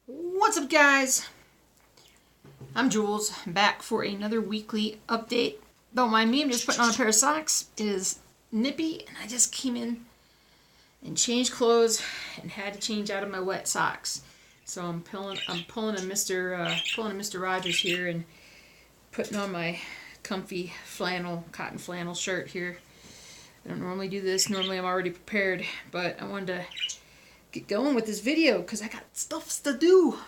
What's up, guys? I'm Jules, back for another weekly update. Don't mind me, I'm just putting on a pair of socks. It is nippy, and I just came in and changed clothes and had to change out of my wet socks. So I'm pulling a Mr. Rogers here and putting on my comfy cotton flannel shirt here. I don't normally do this. Normally I'm already prepared, but I wanted to get going with this video because I got stuff to do.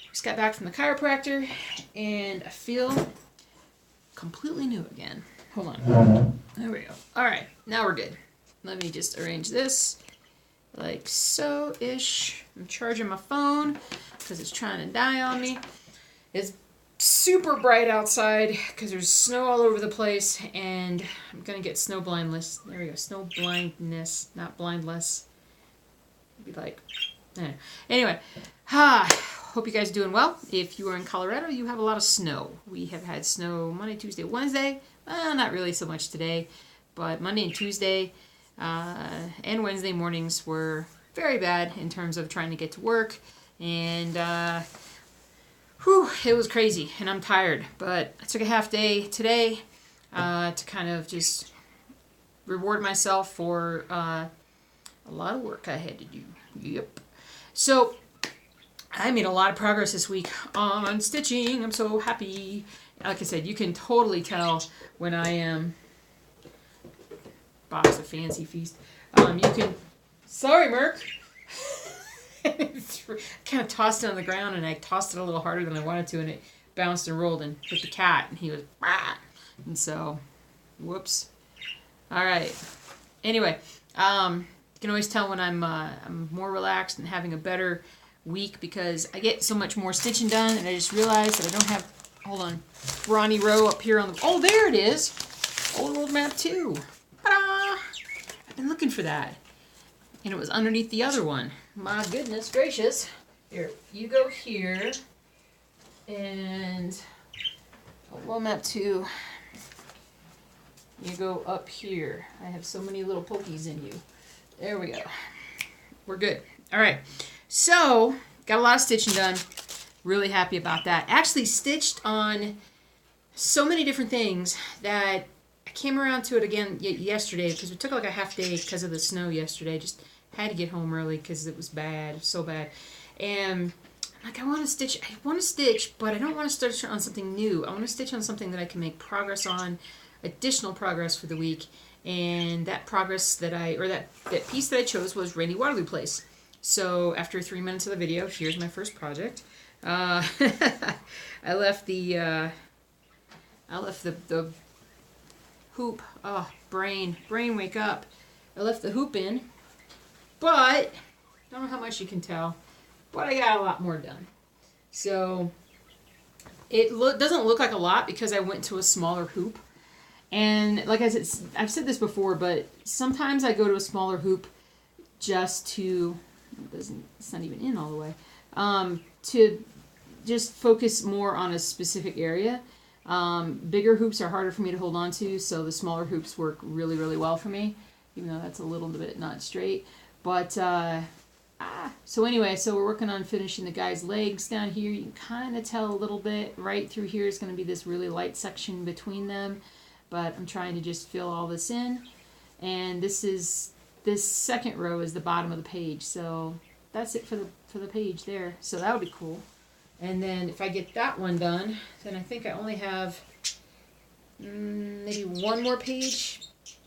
Just got back from the chiropractor and I feel completely new again. Hold on. There we go. Alright, now we're good. Let me just arrange this like so-ish. I'm charging my phone because it's trying to die on me. It's super bright outside because there's snow all over the place and I'm gonna get snow blindness. There we go. Snow blindness, not blindless. Be like, anyway, hope you guys are doing well. If you are in Colorado, you have a lot of snow. We have had snow Monday, Tuesday, Wednesday. Well, not really so much today, but Monday and Tuesday and Wednesday mornings were very bad in terms of trying to get to work, and it was crazy, and I'm tired. But I took a half day today to kind of just reward myself for a lot of work I had to do. Yep. So I made a lot of progress this week on stitching. I'm so happy. Like I said, you can totally tell when I am box of fancy feast. You can. Sorry, Merc. Kind of tossed it on the ground, and I tossed it a little harder than I wanted to, and it bounced and rolled and hit the cat, and he was. And so, whoops. All right. Anyway, you can always tell when I'm more relaxed and having a better week because I get so much more stitching done, and I just realized that I don't have, hold on, Ronnie Rowe up here on the, oh, there it is. Old map 2. Ta-da! I've been looking for that. And it was underneath the other one. My goodness gracious. Here, you go here, and old map 2. You go up here. I have so many little pokies in you. There we go. We're good. All right. So, got a lot of stitching done. Really happy about that. Actually stitched on so many different things that I came around to it again yesterday because we took like a half day because of the snow yesterday. Just had to get home early because it was bad, so bad. And I'm like, I want to stitch, but I don't want to stitch on something new. I want to stitch on something that I can make progress on, additional progress for the week. And that progress that that piece that I chose was Rainy Waterloo Place. So after 3 minutes of the video, here's my first project. I left the hoop. Oh, brain, wake up! I left the hoop in, but I don't know how much you can tell, but I got a lot more done. So it doesn't look like a lot because I went to a smaller hoop. And like I said, I've said this before, but sometimes I go to a smaller hoop just to, it's not even in all the way, to just focus more on a specific area. Bigger hoops are harder for me to hold on to, so the smaller hoops work really, really well for me, even though that's a little bit not straight. But, so anyway, so we're working on finishing the guy's legs down here. You can kind of tell a little bit. Right through here is going to be this really light section between them. But I'm trying to just fill all this in. And this second row is the bottom of the page. So that's it for the page there. So that would be cool. And then if I get that one done, then I think I only have maybe one more page,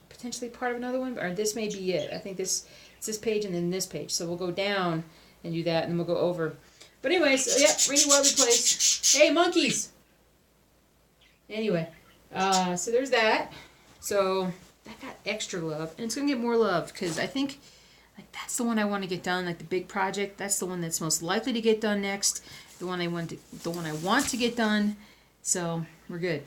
potentially part of another one. Or this may be it. I think it's this page and then this page. So we'll go down and do that, and then we'll go over. But anyway, so yeah, Rainy Waterloo Place. Hey, monkeys! Anyway. So there's that. So that got extra love, and it's gonna get more love because I think like that's the one I want to get done, like the big project. That's the one that's most likely to get done next. The one I want to get done. So we're good.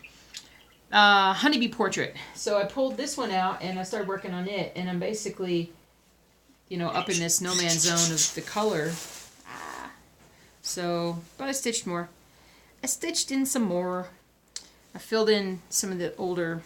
Honeybee portrait. So I pulled this one out and I started working on it, and I'm basically, up in this no man's zone of the color. So, but I stitched more. I stitched in some more. I filled in some of the older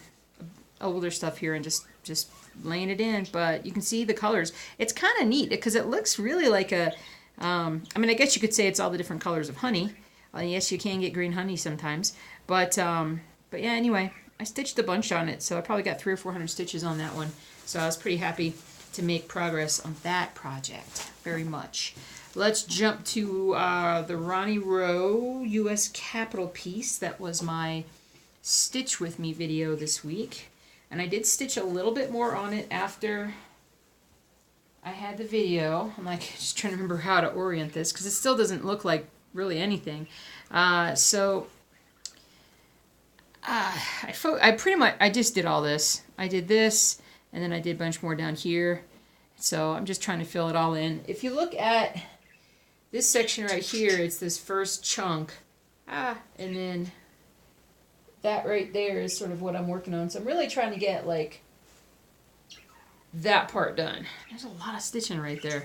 stuff here and just laying it in, but you can see the colors. It's kind of neat because it looks really like a I mean, I guess you could say it's all the different colors of honey. Yes, you can get green honey sometimes. But yeah, anyway, I stitched a bunch on it, so I probably got 300 or 400 stitches on that one. So I was pretty happy to make progress on that project, very much. Let's jump to the Ronnie Rowe U.S. Capitol piece. That was my Stitch With Me video this week. And I did stitch a little bit more on it after I had the video. I'm like just trying to remember how to orient this because it still doesn't look like really anything. I pretty much just did all this. I did this, and then I did a bunch more down here. So I'm just trying to fill it all in. If you look at this section right here, it's this first chunk. And then that right there is sort of what I'm working on. So I'm really trying to get like that part done. There's a lot of stitching right there.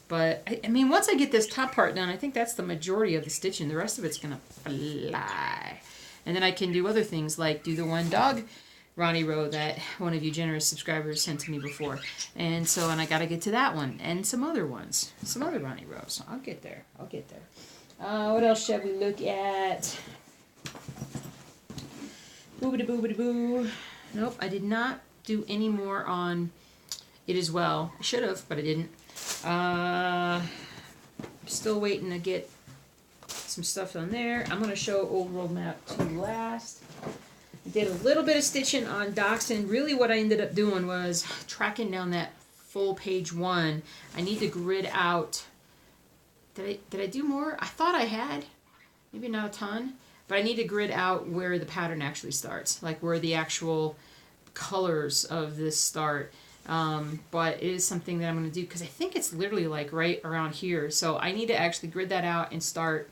But, I mean, once I get this top part done, I think that's the majority of the stitching. The rest of it's going to fly. And then I can do other things like do the one dog Ronnie Rowe that one of you generous subscribers sent to me before. And I got to get to that one. And some other ones. Some other Ronnie Rowe's. I'll get there. I'll get there. What else shall we look at? Boobity-boobity-boo. Nope, I did not do any more on it as well. I should have, but I didn't. Still waiting to get some stuff on there. I'm going to show Overworld Map 2 last. I did a little bit of stitching on Dachshund. Really what I ended up doing was tracking down that full page 1. I need to grid out. Did I do more? I thought I had. Maybe not a ton. But I need to grid out where the pattern actually starts. Like where the actual colors of this start. But it is something that I'm going to do because I think it's literally like right around here. So I need to actually grid that out and start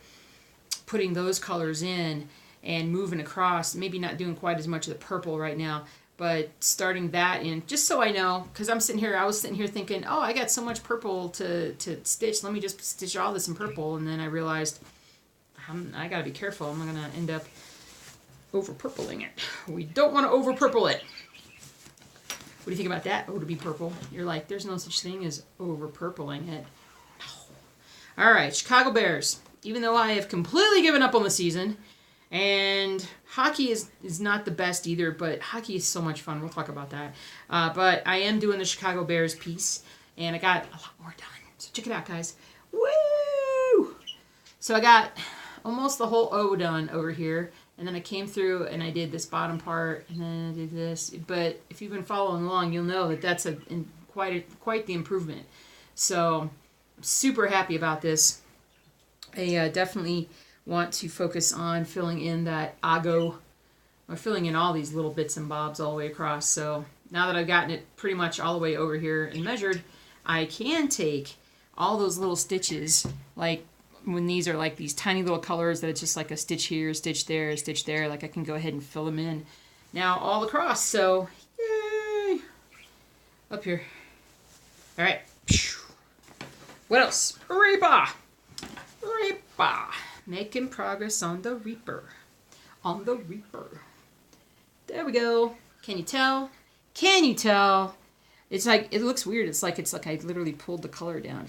putting those colors in and moving across. Maybe not doing quite as much of the purple right now, but starting that in just so I know, because I was sitting here thinking, oh, I got so much purple to stitch. Let me just stitch all this in purple. And then I realized I got to be careful. I'm going to end up over purpling it. We don't want to over purple it. What do you think about that? Oh, to be purple. You're like, there's no such thing as over purpling it. No. All right, Chicago Bears. Even though I have completely given up on the season, and hockey is not the best either, but hockey is so much fun. We'll talk about that. But I am doing the Chicago Bears piece, and I got a lot more done. So check it out, guys. Woo! So I got almost the whole O done over here. And then I came through and I did this bottom part, and then I did this. But if you've been following along, you'll know that that's quite the improvement. So I'm super happy about this. I definitely want to focus on filling in that ago, or filling in all these little bits and bobs all the way across. So now that I've gotten it pretty much all the way over here and measured, I can take all those little stitches, like when these are like these tiny little colors that it's just like a stitch here, a stitch there, a stitch there, like I can go ahead and fill them in now all across. So yay, up here. All right, what else? Reba, making progress on the Reaper, there we go. Can you tell? It's like, it looks weird. It's like I literally pulled the color down.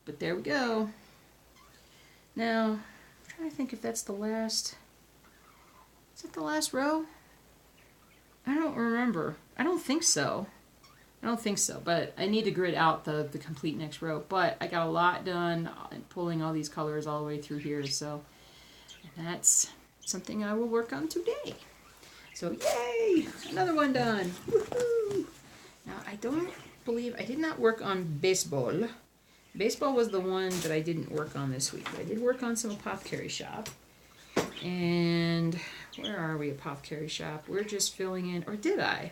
But there we go. Now, I'm trying to think if that's the last. Is it the last row? I don't remember. I don't think so. But I need to grid out the complete next row. But I got a lot done and pulling all these colors all the way through here. So that's something I will work on today. So yay! Another one done. Woohoo! Now I don't believe I did not work on baseball. Baseball was the one that I didn't work on this week. I did work on some Apothecary Shop. And where are we, Apothecary Shop? We're just filling in, or did I?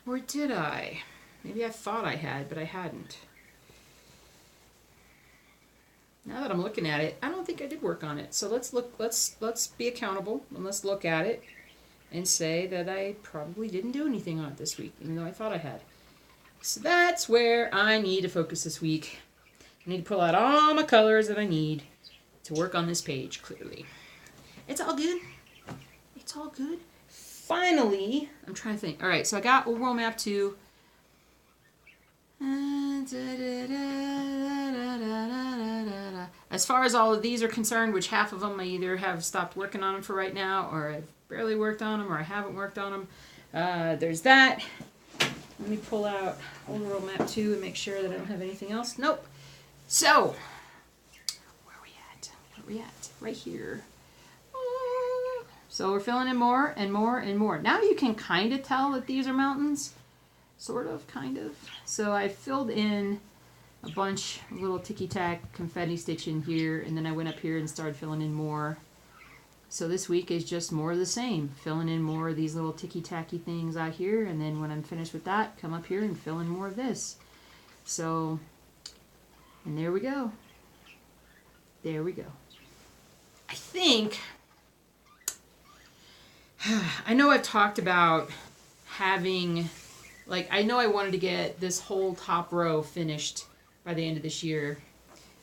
Maybe I thought I had, but I hadn't. Now that I'm looking at it, I don't think I did work on it. So let's be accountable and let's look at it and say that I probably didn't do anything on it this week, even though I thought I had. So that's where I need to focus this week. I need to pull out all my colors that I need to work on this page, clearly. It's all good. Finally, I'm trying to think. All right, so I got Overworld Map 2. As far as all of these are concerned, which half of them I either have stopped working on them for right now, or I've barely worked on them, or I haven't worked on them. There's that. Let me pull out Overworld Map 2 and make sure that I don't have anything else. Nope. So, where are we at? Where are we at? Right here. So we're filling in more and more and more. Now you can kind of tell that these are mountains. Sort of, kind of. So I filled in a bunch of little ticky-tack confetti stitch in here, and then I went up here and started filling in more. So this week is just more of the same. Filling in more of these little ticky-tacky things out here, and then when I'm finished with that, come up here and fill in more of this. So, and there we go. There we go. I think, I know I've talked about having, like, I know I wanted to get this whole top row finished by the end of this year.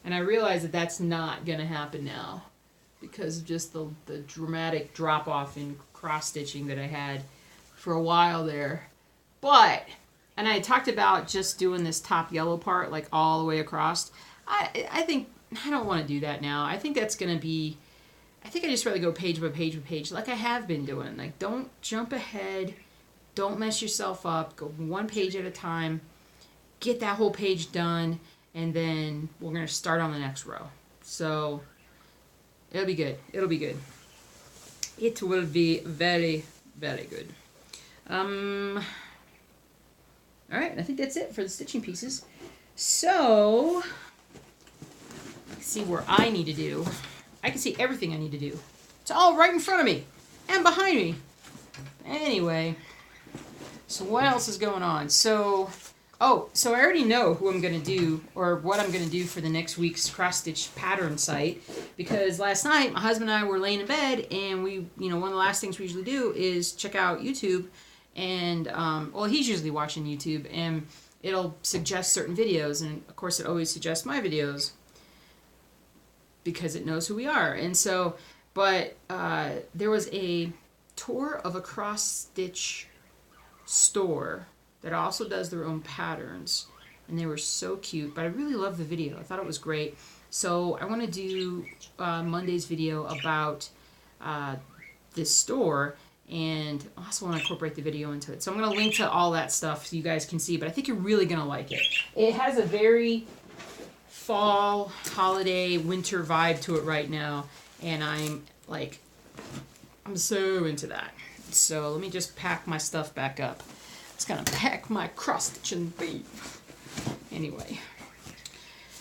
And I realize that that's not going to happen now because of just the dramatic drop-off in cross-stitching that I had for a while there. But, and I talked about just doing this top yellow part, like, all the way across. I think, I don't want to do that now. I think that's going to be, I think I just rather go page by page by page, like I have been doing. Like, don't jump ahead. Don't mess yourself up. Go one page at a time. Get that whole page done. And then we're going to start on the next row. So, it'll be good. It'll be good. It will be very, very good. Alright, I think that's it for the stitching pieces. So, let's see where I need to do. I can see everything I need to do. It's all right in front of me. And behind me. Anyway. So what else is going on? So I already know who I'm going to do, or what I'm going to do for the next week's cross-stitch pattern site, because last night my husband and I were laying in bed, and we, one of the last things we usually do is check out YouTube, and, well, he's usually watching YouTube, and it'll suggest certain videos, and of course it always suggests my videos, because it knows who we are, and so, but there was a tour of a cross-stitch store that also does their own patterns, and they were so cute, but I really loved the video. I thought it was great. So I want to do Monday's video about this store, and I also want to incorporate the video into it. So I'm going to link to all that stuff so you guys can see, but I think you're really going to like it. It has a very fall, holiday, winter vibe to it right now, and I'm so into that. So let me just pack my stuff back up. It's gonna pack my cross-stitching babe. Anyway.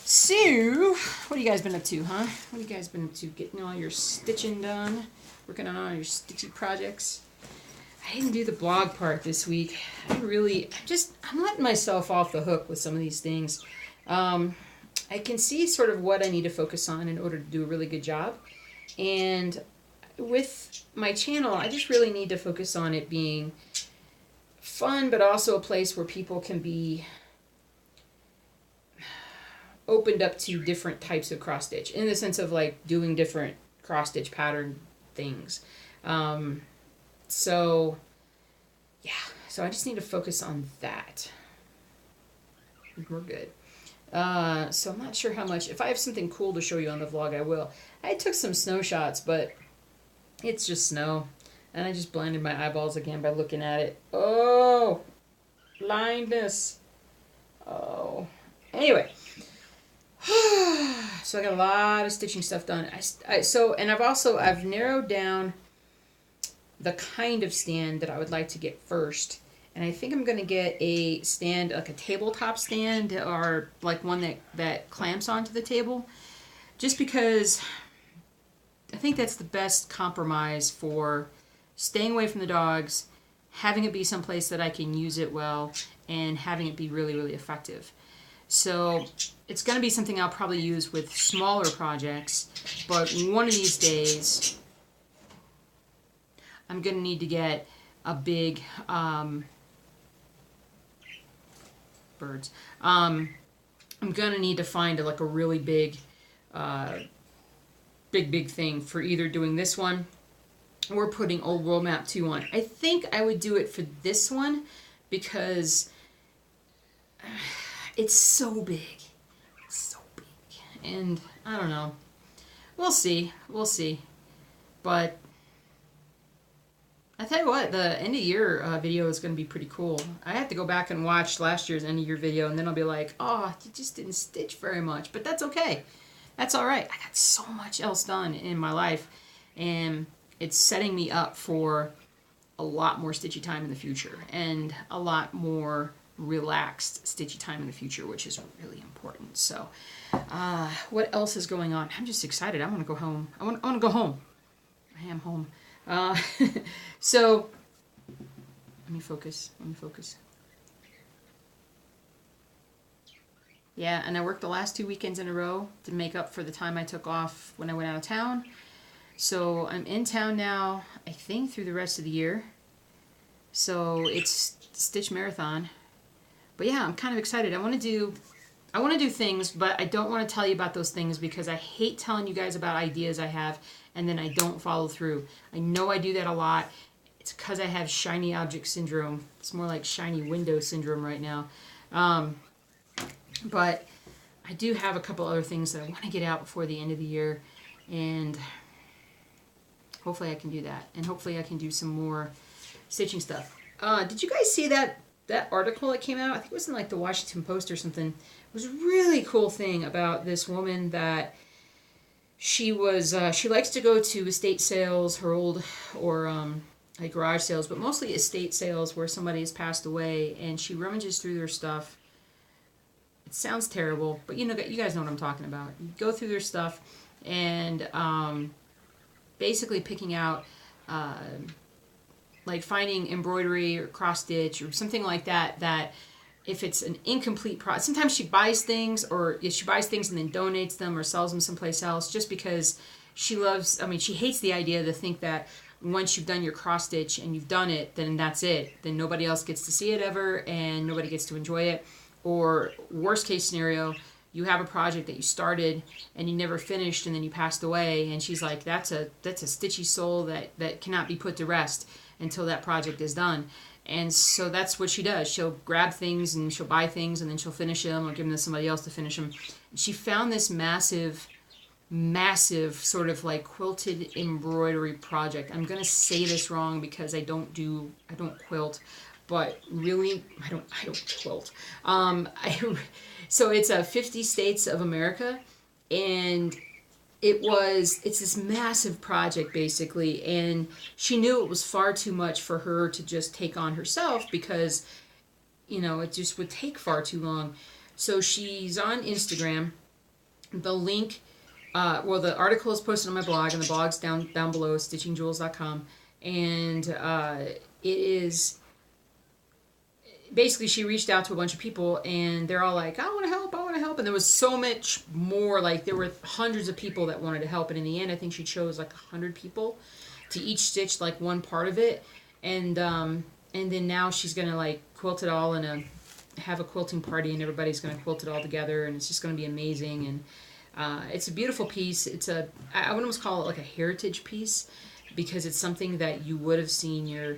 So, what have you guys been up to, huh? What have you guys been up to? Getting all your stitching done? Working on all your stitchy projects? I didn't do the blog part this week. I'm letting myself off the hook with some of these things. I can see sort of what I need to focus on in order to do a really good job. And with my channel, I just really need to focus on it being fun, but also a place where people can be opened up to different types of cross stitch, in the sense of like doing different cross stitch pattern things. So yeah, so I just need to focus on that. We're good. So I'm not sure how much, if I have something cool to show you on the vlog, I will. I took some snow shots, but it's just snow. And I just blinded my eyeballs again by looking at it. Oh, blindness. Oh. Anyway. So I got a lot of stitching stuff done. I've narrowed down the kind of stand that I would like to get first. And I think I'm going to get a stand, like a tabletop stand, or like one that clamps onto the table. Just because I think that's the best compromise for staying away from the dogs, having it be someplace that I can use it well, and having it be really, really effective. So it's going to be something I'll probably use with smaller projects, but one of these days I'm going to need to get a big birds. I'm going to need to find a really big big thing for either doing this one or putting Overworld Map 2 on. I think I would do it for this one because it's so big. It's so big. And I don't know. We'll see. We'll see. But I tell you what, the end of year video is going to be pretty cool. I have to go back and watch last year's end of year video, and then I'll be like, oh, you just didn't stitch very much. But that's okay. That's all right. I got so much else done in my life, and it's setting me up for a lot more stitchy time in the future, and a lot more relaxed stitchy time in the future, which is really important. So, what else is going on? I'm just excited. I want to go home. I want to go home. I am home. So, let me focus. Yeah, and I worked the last 2 weekends in a row to make up for the time I took off when I went out of town. So I'm in town now, I think, through the rest of the year. So it's Stitch Marathon. But yeah, I'm kind of excited. I want to do things, but I don't want to tell you about those things because I hate telling you guys about ideas I have and then I don't follow through. I know I do that a lot. It's because I have shiny object syndrome. It's more like shiny window syndrome right now. But I do have a couple other things that I want to get out before the end of the year, and hopefully I can do that. And hopefully I can do some more stitching stuff. Did you guys see that article that came out? I think it was in like the Washington Post or something. It was a really cool thing about this woman that she likes to go to estate sales, or like garage sales, but mostly estate sales where somebody has passed away, and she rummages through their stuff. It sounds terrible, but you guys know what I'm talking about. You go through their stuff and basically picking out like finding embroidery or cross stitch or something like that if it's an incomplete product. Sometimes she buys things, or she buys things and then donates them or sells them someplace else just because she hates the idea to think that once you've done your cross stitch and you've done it, then that's it. Then nobody else gets to see it ever and nobody gets to enjoy it. Or worst case scenario, you have a project that you started and you never finished and then you passed away, and she's like, that's a stitchy soul that cannot be put to rest until that project is done. And so that's what she does. She'll grab things and she'll buy things and then she'll finish them or give them to somebody else to finish them. She found this massive sort of like quilted embroidery project. I'm going to say this wrong because I don't quilt. But really, I don't quilt. So it's 50 states of America, and it's this massive project basically, and she knew it was far too much for her to just take on herself because, it just would take far too long. So she's on Instagram. The link, the article is posted on my blog, and the blog's down below, stitchingjules.com, and it is... Basically, she reached out to a bunch of people, and they're all like, I want to help. And there was so much more, like there were hundreds of people that wanted to help. And in the end, I think she chose like 100 people to each stitch like one part of it. And then now she's going to like quilt it all and have a quilting party, and everybody's going to quilt it all together. And it's just going to be amazing. And it's a beautiful piece. I would almost call it like a heritage piece, because it's something that you would have seen your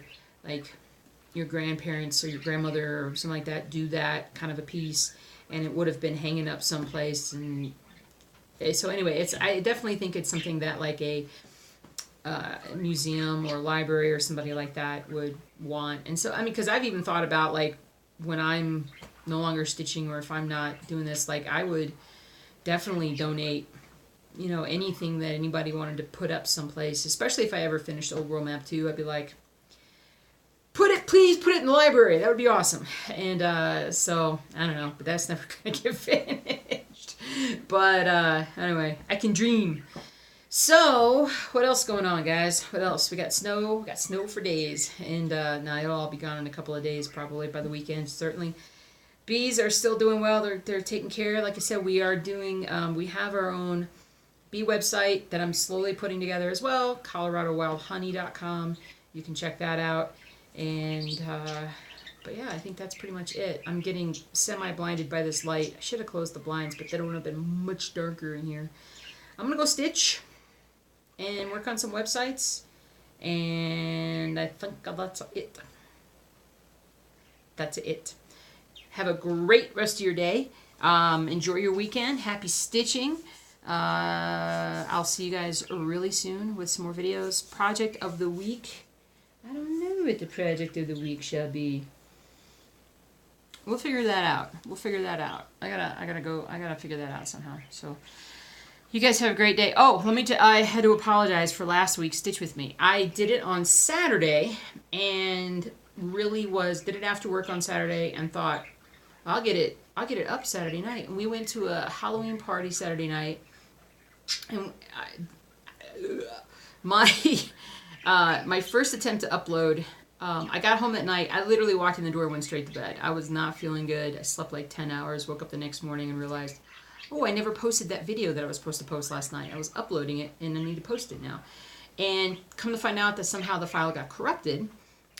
grandparents or your grandmother or something like that do that kind of a piece, and it would have been hanging up someplace. And so anyway, I definitely think it's something that like a museum or library or somebody like that would want. And so because I've even thought about like when I'm no longer stitching, or if I'm not doing this, like I would definitely donate anything that anybody wanted to put up someplace, especially if I ever finished Overworld Map 2. I'd be like, please put it in the library. That would be awesome. And so, I don't know, but that's never going to get finished. But anyway, I can dream. So, what else going on, guys? What else? We got snow. We got snow for days. And now it'll all be gone in a couple of days, probably by the weekend, certainly. Bees are still doing well. They're taken care of. Like I said, we are doing, we have our own bee website that I'm slowly putting together as well, coloradowildhoney.com. You can check that out. And, but yeah, I think that's pretty much it. I'm getting semi-blinded by this light. I should have closed the blinds, but then it would have been much darker in here. I'm going to go stitch and work on some websites. And I think that's it. That's it. Have a great rest of your day. Enjoy your weekend. Happy stitching. I'll see you guys really soon with some more videos. Project of the week. I don't know what the project of the week shall be. We'll figure that out. I gotta figure that out somehow. So, you guys have a great day. Oh, I had to apologize for last week's Stitch With Me. I did it on Saturday and really did it after work on Saturday and thought, I'll get it up Saturday night. And we went to a Halloween party Saturday night. And my first attempt to upload, I got home that night. I literally walked in the door and went straight to bed. I was not feeling good. I slept like 10 hours, woke up the next morning and realized, oh, I never posted that video that I was supposed to post last night. I was uploading it and I need to post it now. And come to find out that somehow the file got corrupted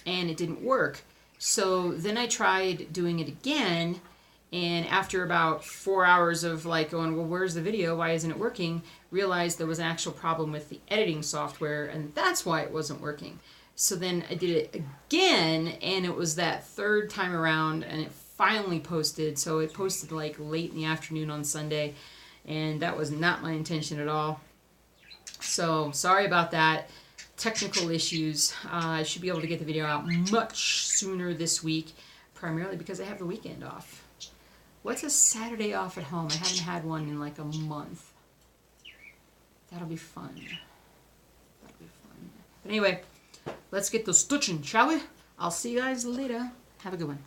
and it didn't work. So then I tried doing it again, and after about 4 hours of like going, well, where's the video? Why isn't it working? Realized there was an actual problem with the editing software, and that's why it wasn't working. So then I did it again, and it was that third time around, and it finally posted. So it posted like late in the afternoon on Sunday, and that was not my intention at all. So sorry about that. Technical issues. I should be able to get the video out much sooner this week, primarily because I have the weekend off. What's a Saturday off at home? I haven't had one in like a month. That'll be fun. But anyway, let's get the stitching, shall we? I'll see you guys later. Have a good one.